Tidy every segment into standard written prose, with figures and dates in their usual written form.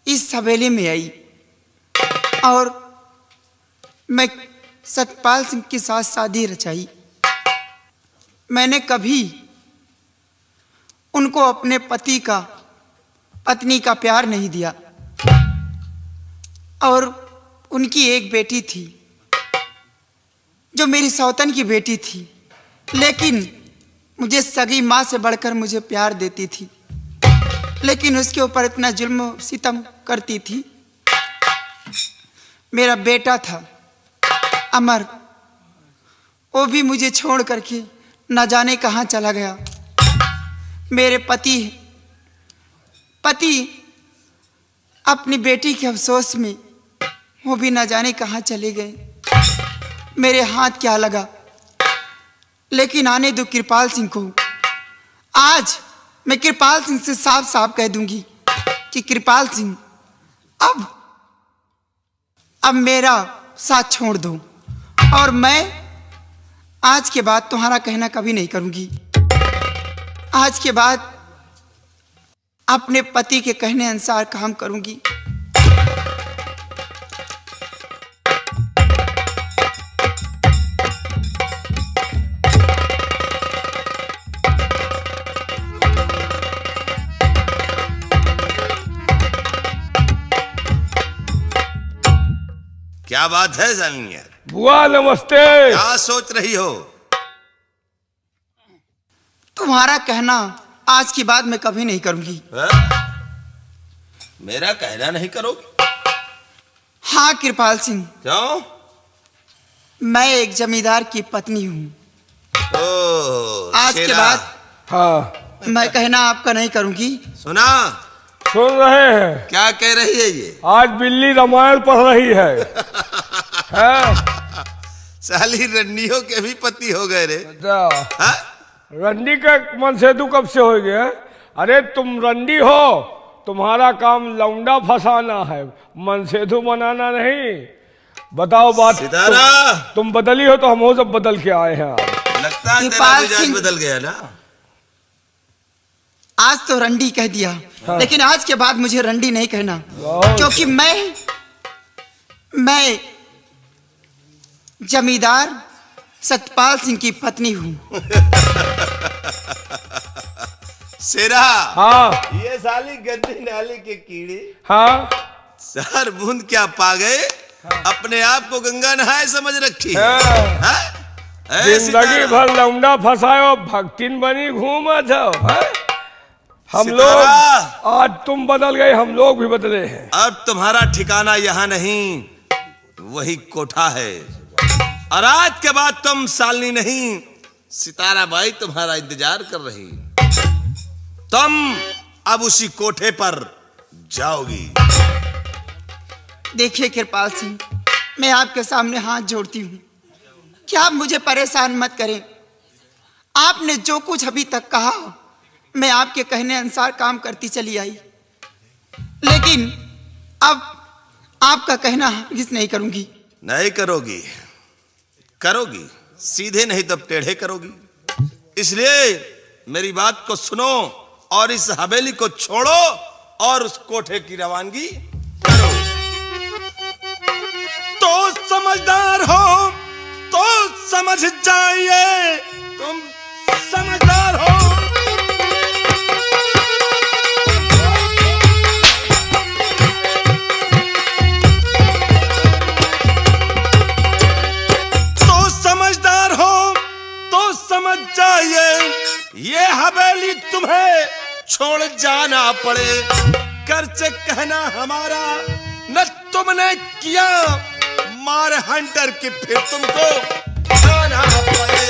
इस हवेली में आई और मैं सतपाल सिंह के साथ शादी रचाई। मैंने कभी उनको अपने पत्नी का प्यार नहीं दिया। और उनकी एक बेटी थी जो मेरी सौतन की बेटी थी, लेकिन मुझे सगी माँ से बढ़कर मुझे प्यार देती थी, लेकिन उसके ऊपर इतना जुल्म सितम करती थी। मेरा बेटा था अमर, वो भी मुझे छोड़ करके न जाने कहाँ चला गया। मेरे पति अपनी बेटी के अफसोस में वो भी न जाने कहाँ चले गए। मेरे हाथ क्या लगा, लेकिन आने दो कृपाल सिंह को। आज मैं कृपाल सिंह से साफ साफ कह दूंगी कि कृपाल सिंह अब मेरा साथ छोड़ दो, और मैं आज के बाद तुम्हारा कहना कभी नहीं करूंगी। आज के बाद अपने पति के कहने अनुसार काम करूंगी। क्या बात है जानिए? बुआ नमस्ते। क्या सोच रही हो? तुम्हारा कहना आज की बात मैं कभी नहीं करूंगी। मेरा कहना नहीं करोगी? हाँ कृपाल सिंह। क्यों? मैं एक जमींदार की पत्नी हूँ। आज के बाद हाँ मैं कहना आपका नहीं करूंगी। सुना? सुन रहे हैं। क्या कह रही है ये? आज बिल्ली रामायण पढ़ रही है। साली रंडियों के भी पति हो गए रे। हाँ? रंडी का मनसेधु कब से हो गया? अरे तुम रंडी हो, तुम्हारा काम लौंडा फंसाना है, मनसेधु बनाना नहीं। बताओ बात। सितारा, तुम बदली हो तो हम वो सब बदल के आए हैं। लगता है तेरा मिजाज बदल गया ना। आज तो रंडी कह दिया, हाँ। लेकिन आज के बाद मुझे रंडी नहीं कहना, क्योंकि मैं जमींदार सतपाल सिंह की पत्नी हूँ। सेरा, हाँ ये साली गंदी नाली के कीड़े, हाँ सर बूंद क्या पा गए, हाँ। अपने आप को गंगा नहाए समझ रखी है। हाँ? जिंदगी भर लौंडा फंसायो, भक्तिन बनी घूमा जाओ। हम लोग आज तुम बदल गए, हम लोग भी बदले हैं। अब तुम्हारा ठिकाना यहाँ नहीं, वही कोठा है, और आज के बाद तुम सालनी नहीं, सितारा बाई तुम्हारा इंतजार कर रही। तुम अब उसी कोठे पर जाओगी। देखिए कृपाल सिंह, मैं आपके सामने हाथ जोड़ती हूँ कि आप मुझे परेशान मत करें। आपने जो कुछ अभी तक कहा, मैं आपके कहने अनुसार काम करती चली आई, लेकिन अब आपका कहना किस नहीं करूंगी। नहीं करोगी? करोगी, सीधे नहीं तो टेढ़े करोगी। इसलिए मेरी बात को सुनो और इस हवेली को छोड़ो और उस कोठे की रवानगी करो। तो समझदार हो तो समझ जाइए, तुम समझदार हो। समझ जाइए, ये हवेली तुम्हें छोड़ जाना पड़े, कर्ज कहना हमारा न तुमने किया, मार हंटर की फिर तुमको जाना पड़े।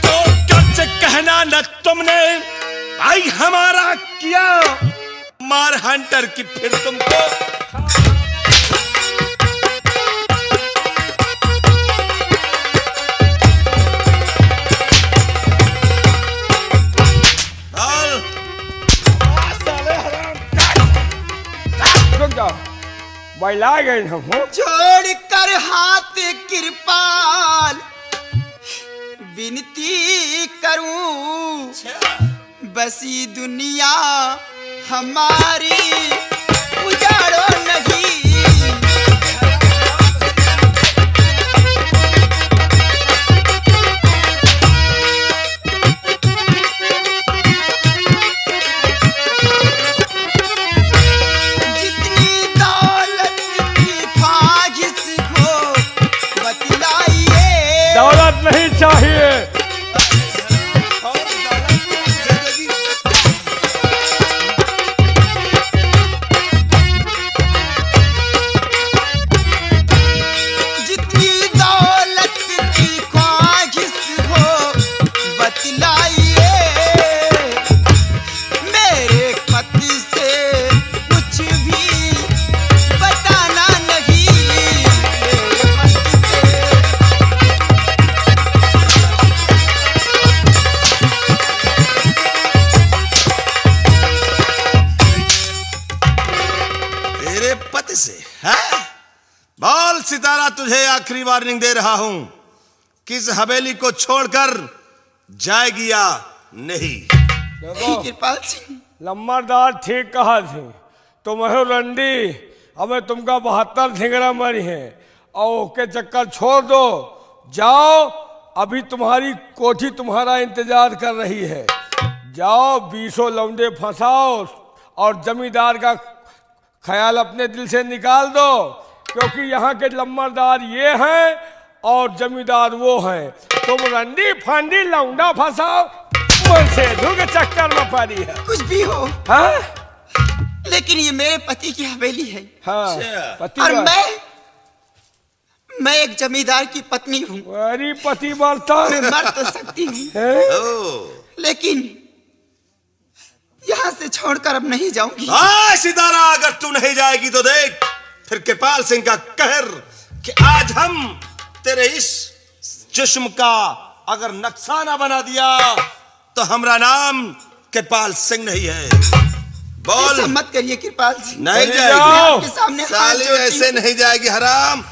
तो कर्ज कहना न तुमने भाई हमारा किया, मार हंटर की फिर तुमको। बैला गए हम। छोड़ कर हाथ कृपाल विनती करूं, बसी दुनिया हमारी उजाड़ो नहीं। जितनी दौलत की ख्वाहिश हो बतलाइए। दौलत नहीं चाहिए। जितनी दौलत की ख्वाहिश हो बतलाइए। मेरे पति से कुछ भी बताना नहीं। मेरे पति से तेरे पति से है? बोल सितारा, तुझे आखिरी वार्निंग दे रहा हूं, किस हवेली को छोड़कर जाएगी या नहीं? देखो कृपाल सिंह, लम्बादार ठीक कहा थी। तुम हो रंडी, हमें तुमका 72 धिंगरा मरी है और के चक्कर छोड़ दो, जाओ। अभी तुम्हारी कोठी तुम्हारा इंतजार कर रही है। जाओ 20 लौंडे फंसाओ और जमींदार का ख्याल अपने दिल से निकाल दो, क्योंकि यहाँ के लम्बरदार ये हैं और जमींदार वो हैं। तुम रंडी फंडी लौंडा फंसाओ, मनसेधु के चक्कर में पड़ी है। कुछ भी हो, हाँ लेकिन ये मेरे पति की हवेली है। हाँ अच्छा। पति और बा- मैं एक जमींदार की पत्नी हूँ। अरे पति मरता मैं मर तो सकती हूँ, है। ओ लेकिन यहाँ से छोड़कर अब नहीं जाऊंगी। सितारा, अगर तू नहीं जाएगी तो देख फिर कृपाल सिंह का कहर कि आज हम तेरे इस जिस्म का अगर नक्शा ना बना दिया तो हमारा नाम कृपाल सिंह नहीं है। बोल। ऐसा मत करिए कृपाल सिंह। नहीं चले जाएगी। जाओ। आपके सामने हाथ साली जोड़ती ऐसे हूँ। नहीं जाएगी हराम।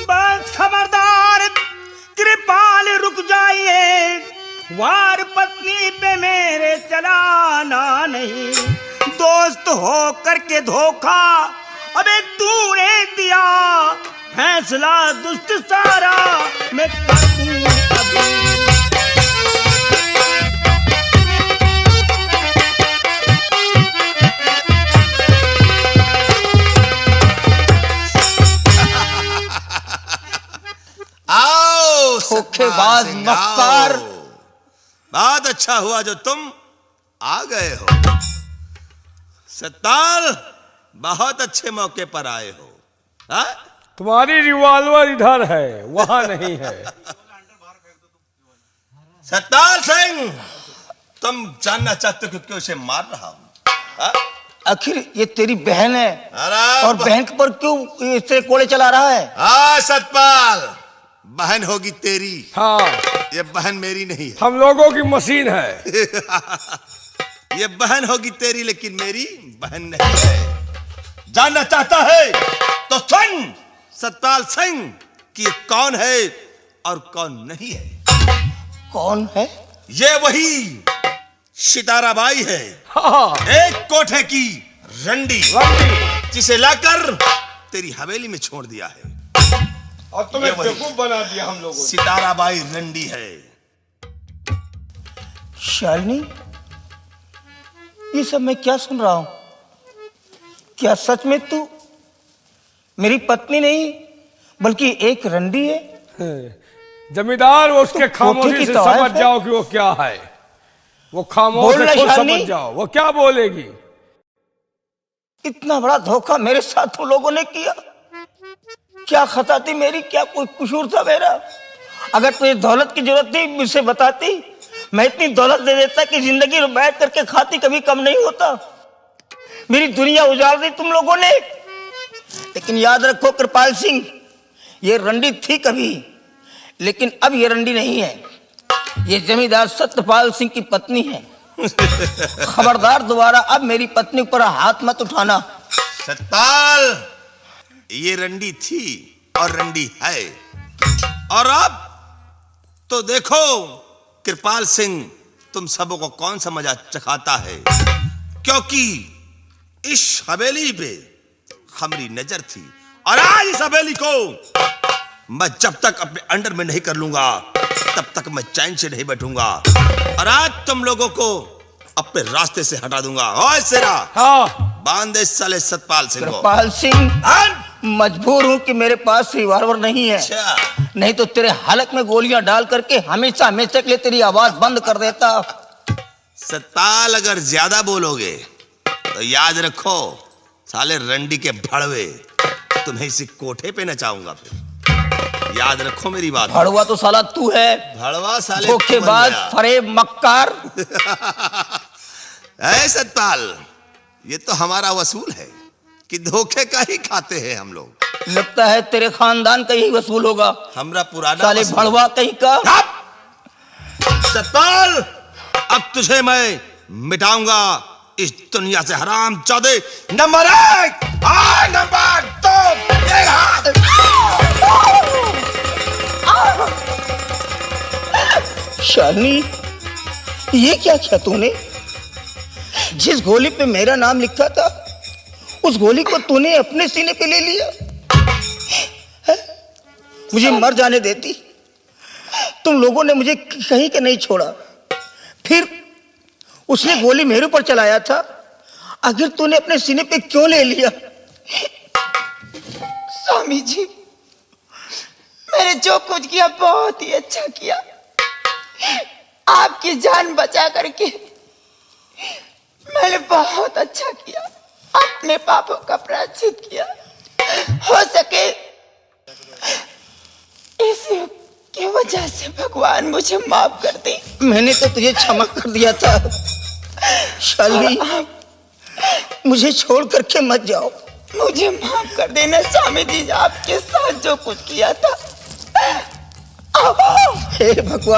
बस खबरदार, कृपाल रुक जाइए, वार पत्नी पे मेरे चलाना नहीं। दोस्त हो करके धोखा अबे तूने दिया, फैसला दुष्ट सारा मैं कर दूं अभी। आओ धोखेबाज सतपाल सिंह, मक्कार। आओ। बहुत अच्छा हुआ जो तुम आ गए हो। सतपाल, बहुत अच्छे मौके पर आए हो। हाँ? तुम्हारी रिवॉल्वर इधर है, वहां नहीं है। सतपाल सिंह, तुम जानना चाहते हो कि क्यों इसे मार रहा हूं? हाँ? आखिर ये तेरी बहन है अरे और बहन पर क्यों इसे कोड़े चला रहा है? हाँ सतपाल, बहन होगी तेरी, हाँ ये बहन मेरी नहीं है। हम लोगों की मशीन है। ये बहन होगी तेरी लेकिन मेरी बहन नहीं है। जानना चाहता है तो सुन सतपाल सिंह कि ये कौन है और कौन नहीं है। कौन है? ये वही सितारा बाई है, हाँ एक कोठे की रंडी, रंडी। जिसे लाकर तेरी हवेली में छोड़ दिया है। और तुम्हें ये वही। बेवकूफ बना दिया हम लोगों ने। सितारा बाई रंडी है। शालिनी, ये सब मैं क्या सुन रहा हूं? क्या सच में तू मेरी पत्नी नहीं बल्कि एक रंडी है? जमींदार वो उसके तो खामोशी कोठी की से तवायफ समझ है? जाओ कि वो क्या है। वो खामोश बोल से ना खुद शालिनी। समझ जाओ वो क्या बोलेगी। इतना बड़ा धोखा मेरे साथ तुम लोगों ने किया। क्या खता थी मेरी? क्या कोई कसूर था मेरा? अगर तुझे दौलत की जरूरत थी मुझसे बताती, मैं इतनी दौलत दे देता कि जिंदगी में बैठ करके खाती कभी कम नहीं होता। मेरी दुनिया उजाड़ दी तुम लोगों ने। लेकिन याद रखो कृपाल सिंह, ये रंडी थी कभी, लेकिन अब ये रंडी नहीं है। ये जमींदार सत्यपाल सिंह की पत्नी है। खबरदार, दोबारा अब मेरी पत्नी पर हाथ मत उठाना। सतपाल, ये रंडी थी और रंडी है, और अब तो देखो कृपाल सिंह तुम सबों को कौन सा मजा चखाता है, क्योंकि इस हवेली पे हमारी नजर थी, और आज इस हवेली को मैं जब तक अपने अंडर में नहीं कर लूंगा तब तक मैं चैन से नहीं बैठूंगा, और आज तुम लोगों को अपने रास्ते से हटा दूंगा। ओए सेरा, हाँ, बांध दे साले सतपाल सिंह को। कृपाल सिंह, मजबूर हूं कि मेरे पास रिवॉल्वर नहीं है, अच्छा, नहीं तो तेरे हलक में गोलियां डाल करके हमेशा हमेशा के लिए तेरी आवाज बंद कर देता। सतपाल, अगर ज्यादा बोलोगे तो याद रखो साले रंडी के भड़वे तुम्हें इसी कोठे पे नचाऊंगा। फिर याद रखो मेरी बात। भड़वा तो साला तू है, भड़वा साले धोखेबाज, फरेब, मक्कार। ऐ सतपाल, ये तो हमारा वसूल है कि धोखे का ही खाते हैं हम लोग। लगता है तेरे खानदान का ही वसूल होगा, हमरा पुराना साले वसूल। भड़वा कहीं का। सतपाल, अब तुझे मैं मिटाऊंगा इस दुनिया से, हराम चौधरी। नंबर 1 और नंबर 2 ये हाथ। शालिनी, ये क्या किया तूने? जिस गोली पे मेरा नाम लिखा था उस गोली को तूने अपने सीने पे ले लिया। है? मुझे मर जाने देती। तुम लोगों ने मुझे कहीं के नहीं छोड़ा, फिर उसने गोली मेरे ऊपर चलाया था, आखिर तूने अपने सीने पे क्यों ले लिया? स्वामी जी, मैंने जो कुछ किया बहुत ही अच्छा किया। आपकी जान बचा करके मैंने बहुत अच्छा किया, अपने पापों का प्रायश्चित किया। हो सके इसी की वजह से भगवान मुझे माफ कर दे। मैंने तो तुझे क्षमा कर दिया था। शालिनी, मुझे छोड़ करके मत जाओ। मुझे माफ कर देना स्वामी जी, आपके साथ जो कुछ किया था। हे भगवान,